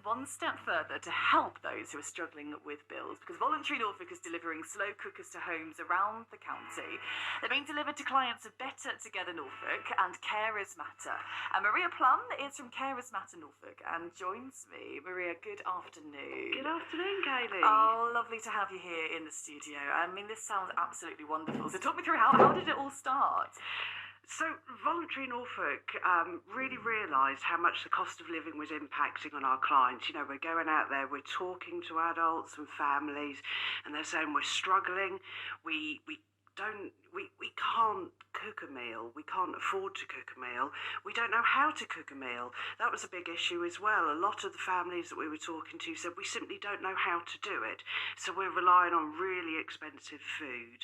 one step further to help those who are struggling with bills, because Voluntary Norfolk is delivering slow cookers to homes around the county. They're being delivered to clients of Better Together Norfolk and Carers Matter. And Maria Plumb is from Carers Matter Norfolk and joins me. Maria, good afternoon. Good afternoon, Kaylee. Oh, lovely to have you here in the studio. I mean, this sounds absolutely wonderful. So talk me through how did it all start? So Voluntary Norfolk really realised how much the cost of living was impacting on our clients. You know, we're going out there, we're talking to adults and families, and they're saying we're struggling. We can't cook a meal. We can't afford to cook a meal. We don't know how to cook a meal. That was a big issue as well. A lot of the families that we were talking to said we simply don't know how to do it. So we're relying on really expensive food.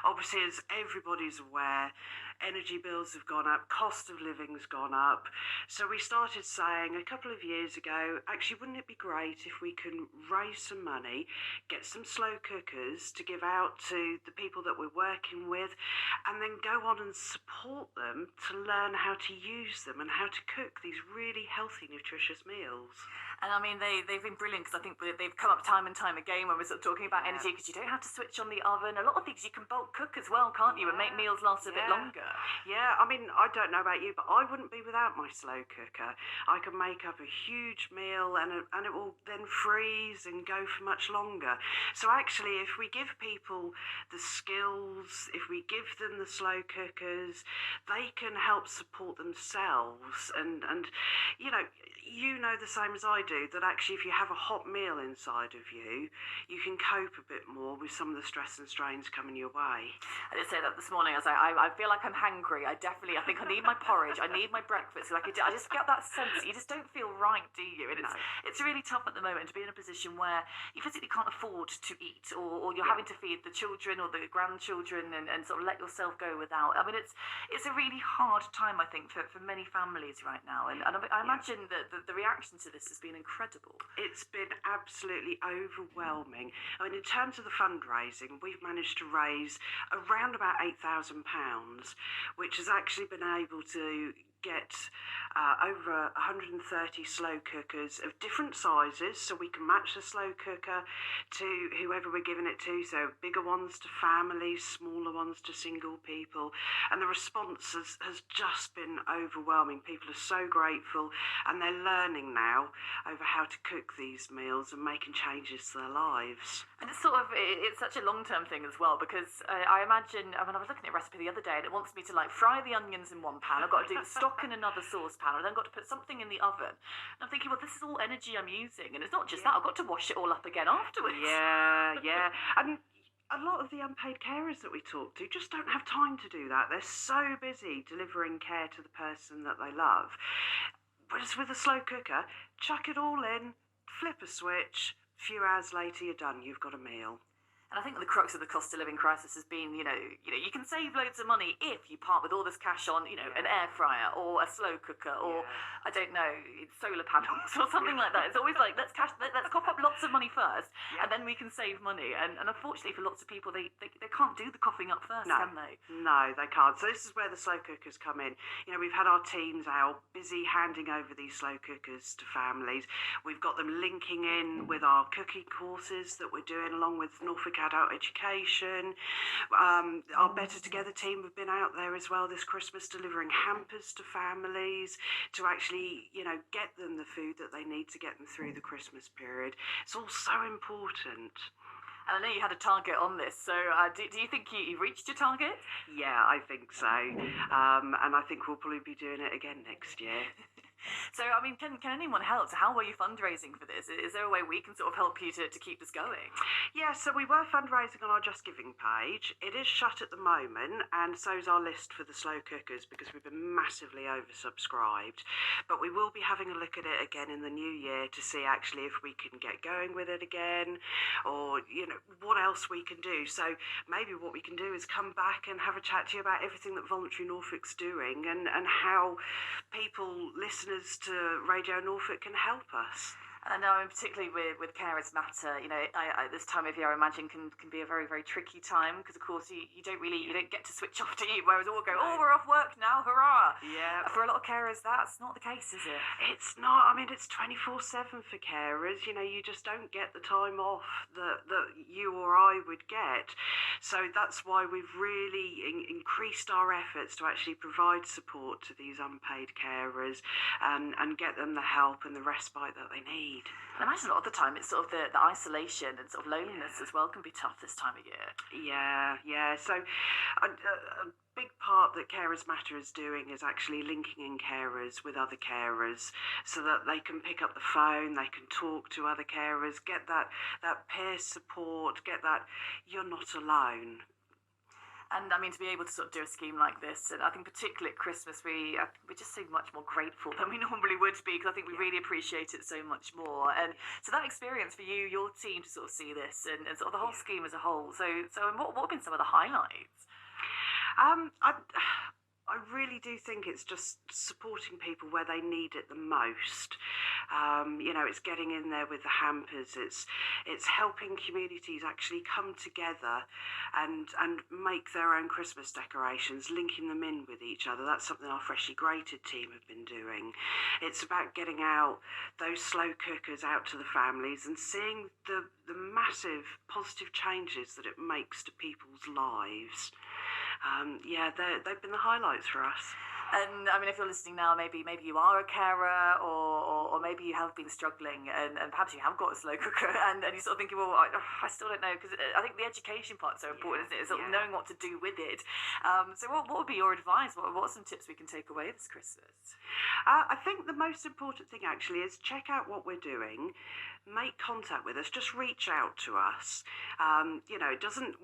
Obviously, as everybody's aware, energy bills have gone up, cost of living's gone up. So we started saying a couple of years ago, actually, wouldn't it be great if we can raise some money, get some slow cookers to give out to the people that we're working with, and then go on and support them to learn how to use them and how to cook these really healthy, nutritious meals. And I mean, they've been brilliant, because I think they've come up time and time again when we're sort of talking about energy, because you don't have to switch on the oven. A lot of things you can bulk cook as well, can't you, and make meals last a bit longer. Yeah, I mean, I don't know about you, but I wouldn't be without my slow cooker. I can make up a huge meal and it will then freeze and go for much longer. So actually, if we give people the skills, if we give them the slow cookers, they can help support themselves. And you know the same as I do, that actually if you have a hot meal inside of you, you can cope a bit more with some of the stress and strains coming your way. I did say that this morning. I was like, I feel like I'm hangry. I think I need my porridge. I need my breakfast. Like I just get that sense that you just don't feel right, do you? And it's really tough at the moment to be in a position where you physically can't afford to eat, or you're having to feed the children or the grandchildren and sort of let yourself go without. I mean, it's a really hard time, I think, for many families right now. And I imagine that the reaction to this has been incredible. It's been absolutely overwhelming. I mean, in terms of the fundraising, we've managed to raise around about £8,000, which has actually been able to get over 130 slow cookers of different sizes, so we can match the slow cooker to whoever we're giving it to, so bigger ones to families, smaller ones to single people, and the response has just been overwhelming. People are so grateful, and they're learning now over how to cook these meals and making changes to their lives. And it's such a long-term thing as well, because I imagine, I was looking at a recipe the other day and it wants me to fry the onions in one pan, I've got to do the stock in another saucepan, and then got to put something in the oven. And I'm thinking, well, this is all energy I'm using, and it's not just that, I've got to wash it all up again afterwards. Yeah. And a lot of the unpaid carers that we talk to just don't have time to do that. They're so busy delivering care to the person that they love. Whereas with a slow cooker, chuck it all in, flip a switch, a few hours later you're done, you've got a meal. And I think the crux of the cost of living crisis has been, you can save loads of money if you part with all this cash on, an air fryer or a slow cooker or, I don't know, solar panels or something like that. It's always like, let's cough up lots of money first, and then we can save money. And unfortunately for lots of people, they can't do the coughing up first, can they? No, they can't. So this is where the slow cookers come in. We've had our teams out busy handing over these slow cookers to families. We've got them linking in with our cooking courses that we're doing along with Norfolk Adult Education. Our Better Together team have been out there as well this Christmas delivering hampers to families to actually, get them the food that they need to get them through the Christmas period. It's all so important. And I know you had a target on this, so do you think you reached your target? Yeah, I think so. And I think we'll probably be doing it again next year. So, I mean, can anyone help? So how were you fundraising for this? Is there a way we can sort of help you to keep this going? Yeah, so we were fundraising on our Just Giving page. It is shut at the moment, and so is our list for the slow cookers because we've been massively oversubscribed. But we will be having a look at it again in the new year to see actually if we can get going with it again, or, what else we can do. So maybe what we can do is come back and have a chat to you about everything that Voluntary Norfolk's doing and how people listening listeners to Radio Norfolk can help us. And I know, particularly with Carers Matter, this time of year, I imagine, can be a very, very tricky time because, of course, you don't get to switch off, do you? Whereas all go, oh, we're off work now, hurrah! Yeah. For a lot of carers, that's not the case, is it? It's not. I mean, it's 24/7 for carers. You just don't get the time off that you or I would get. So that's why we've really increased our efforts to actually provide support to these unpaid carers and get them the help and the respite that they need. I imagine a lot of the time it's sort of the isolation and sort of loneliness as well can be tough this time of year. Yeah. So a big part that Carers Matter is doing is actually linking in carers with other carers so that they can pick up the phone, they can talk to other carers, get that peer support, get that you're not alone. And I mean, to be able to sort of do a scheme like this, and I think particularly at Christmas, we're just so much more grateful than we normally would be, because I think we really appreciate it so much more. And so that experience for you, your team, to sort of see this and sort of the whole scheme as a whole. So what have been some of the highlights? I really do think it's just supporting people where they need it the most. It's getting in there with the hampers. It's helping communities actually come together and make their own Christmas decorations, linking them in with each other. That's something our Freshly Grated team have been doing. It's about getting out those slow cookers out to the families and seeing the massive positive changes that it makes to people's lives. They've been the highlights for us. And I mean, if you're listening now, maybe you are a carer, or maybe you have been struggling, and perhaps you have got a slow cooker, and you're sort of thinking, well, I still don't know, because I think the education part's so important, isn't it? Sort of knowing what to do with it. So what would be your advice? What are some tips we can take away this Christmas? I think the most important thing actually is check out what we're doing. Make contact with us, just reach out to us.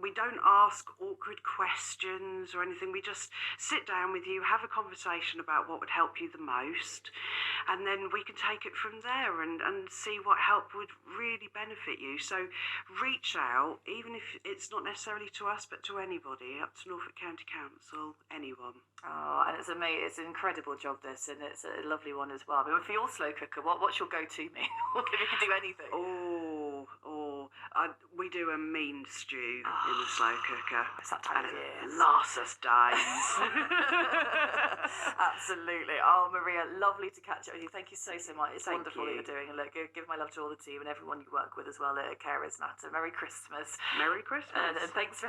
We don't ask awkward questions or anything. We just sit down with you, have a conversation about what would help you the most, and then we can take it from there and see what help would really benefit you. So reach out, even if it's not necessarily to us, but to anybody, up to Norfolk County Council, anyone. Oh, and it's amazing. It's an incredible job, this, and it's a lovely one as well. I mean, for your slow cooker, what's your go-to meal? If you can do anything. We do a mean stew in the slow cooker. It's that time of year. It lasts us days. Absolutely. Oh, Maria, lovely to catch up with you. Thank you so much. It's wonderful that you're doing. And look, give my love to all the team and everyone you work with as well at Carers Matter. Merry Christmas. Merry Christmas. And thanks for